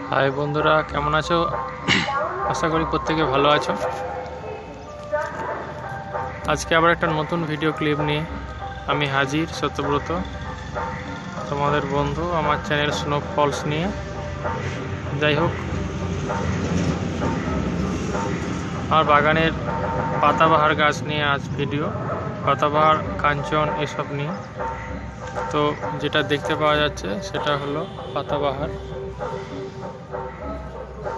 High বন্ধুরা, কেমন আছো? আশা করি প্রত্যেকে ভালো আছো। আজকে আবার একটা নতুন ভিডিও ক্লিপ নিয়ে আমি হাজির, সত্যব্রত, তোমাদের বন্ধু, আমার চ্যানেল স্নো ফলস নিয়ে। যাই হোক, আমার বাগানের পাতাবাহার গাছ নিয়ে আজ ভিডিও, পাতাবাহার, কাঞ্চন এসব নিয়ে। তো যেটা দেখতে পাওয়া যাচ্ছে সেটা হলো পাতাবাহার।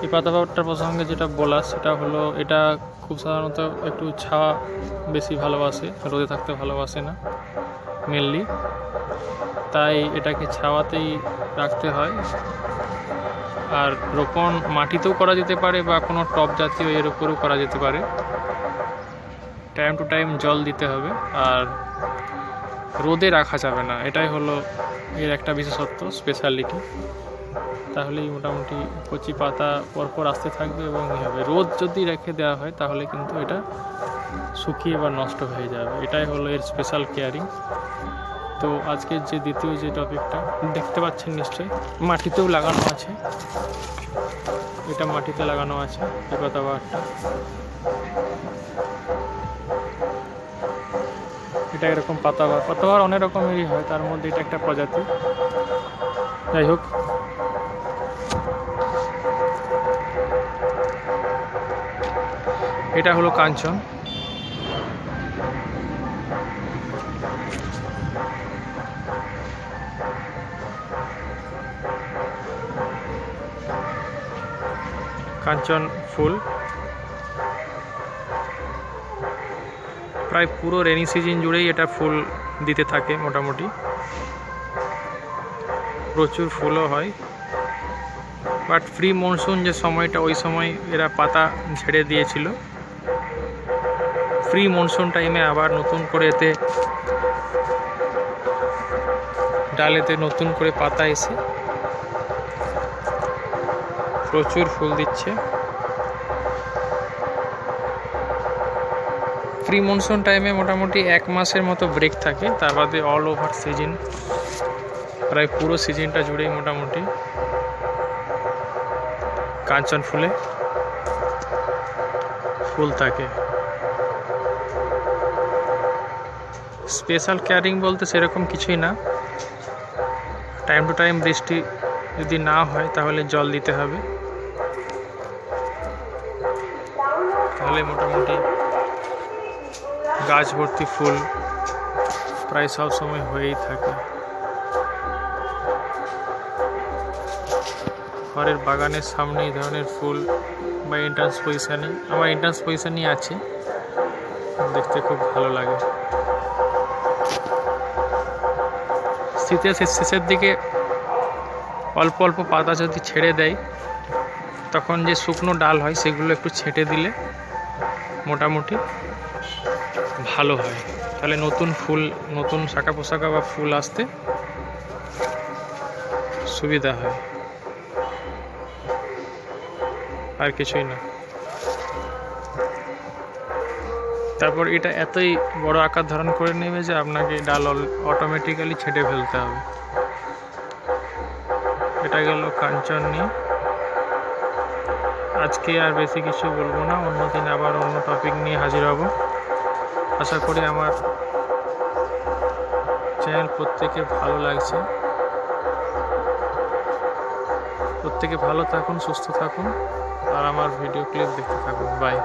এই পাতাবাহারটার প্রসঙ্গে যেটা বলা সেটা হলো, এটা খুব সাধারণত একটু ছায়া বেশি ভালোবাসে, রোদে থাকতে ভালোবাসে না মেনলি, তাই এটাকে ছাওয়াতেই রাখতে হয়। আর রোপণ মাটিতেও করা যেতে পারে বা কোনো টব জাতীয় এর উপরেও করা যেতে পারে। টাইম টু টাইম জল দিতে হবে আর রোদে রাখা যাবে না, এটাই হলো এর একটা বিশেষত্ব, স্পেশালিটি। তাহলেই মোটামুটি কচি পাতা পরপর আসতে থাকবে এবং হবে। রোদ যদি রেখে দেওয়া হয় তাহলে কিন্তু এটা শুকিয়ে বা নষ্ট হয়ে যাবে, এটাই হলো এর স্পেশাল কেয়ারিং। তো আজকের যে দ্বিতীয় যে টপিকটা দেখতে পাচ্ছেন নিশ্চয়ই, মাটিতেও লাগানো আছে, এটা মাটিতে লাগানো আছে এই পাতাবাহারটা। এটা এরকম পাতাবাহার অনেক রকমেরই হয়, তার মধ্যে এটা একটা প্রজাতি। যাই হোক, এটা হলো কাঞ্চন। কাঞ্চন ফুল প্রায় পুরো রেনি সিজন জুড়েই এটা ফুল দিতে থাকে, মোটামুটি প্রচুর ফুলও হয়। বাট প্রি মনসুন যে সময়টা, ওই সময় এরা পাতা ছেড়ে দিয়েছিল। প্রি মনসুন টাইমে আবার নতুন করে এতে ডালেতে নতুন করে পাতা এসে প্রচুর ফুল দিচ্ছে। প্রি মনসুন টাইমে মোটামুটি 1 মাসের মতো ব্রেক থাকে, তার বাদে অল ওভার সিজন, প্রায় পুরো সিজনটা জুড়েই মোটামুটি কাঞ্চন ফুলে ফুল থাকে। স্পেশাল কেয়ারিং বলতে সেরকম কিছুই না, টাইম টু টাইম বৃষ্টি যদি না হয় তাহলে জল দিতে হবে, তাহলে মোটামুটি গাছ ভর্তি ফুল প্রায় সব সময় হয়েই থাকে। ঘরের বাগানের সামনে এই ধরনের ফুল বা এন্ট্রান্স পজিশানে, আমার এন্ট্রান্স পজিশানই আছে, দেখতে খুব ভালো লাগে। শীতের শেষের দিকে অল্প অল্প পাতা যদি ছেড়ে দেয়, তখন যে শুকনো ডাল হয় সেগুলো একটু ছেঁটে দিলে মোটামুটি ভালো হয়, তাহলে নতুন ফুল, নতুন শাখা পোশাকা বা ফুল আসতে সুবিধা হয়, আর কিছুই না। তারপর এটা এতই বড় আকার ধারণ করে নেবে যে আপনাকে ডাল অটোমেটিক্যালি ছেঁটে ফেলতে হবে। এটা গেল কাঞ্চন নিয়ে। আজকে আর বেশি কিছু বলবো না, অন্যদিন আবার অন্য টপিক নিয়ে হাজির হব। আশা করি আমার চ্যানেল প্রত্যেকে ভালো লাগছে। প্রত্যেকে ভালো থাকুন, সুস্থ থাকুন, আর আমার ভিডিও ক্লিপ দেখতে থাকুন। বাই।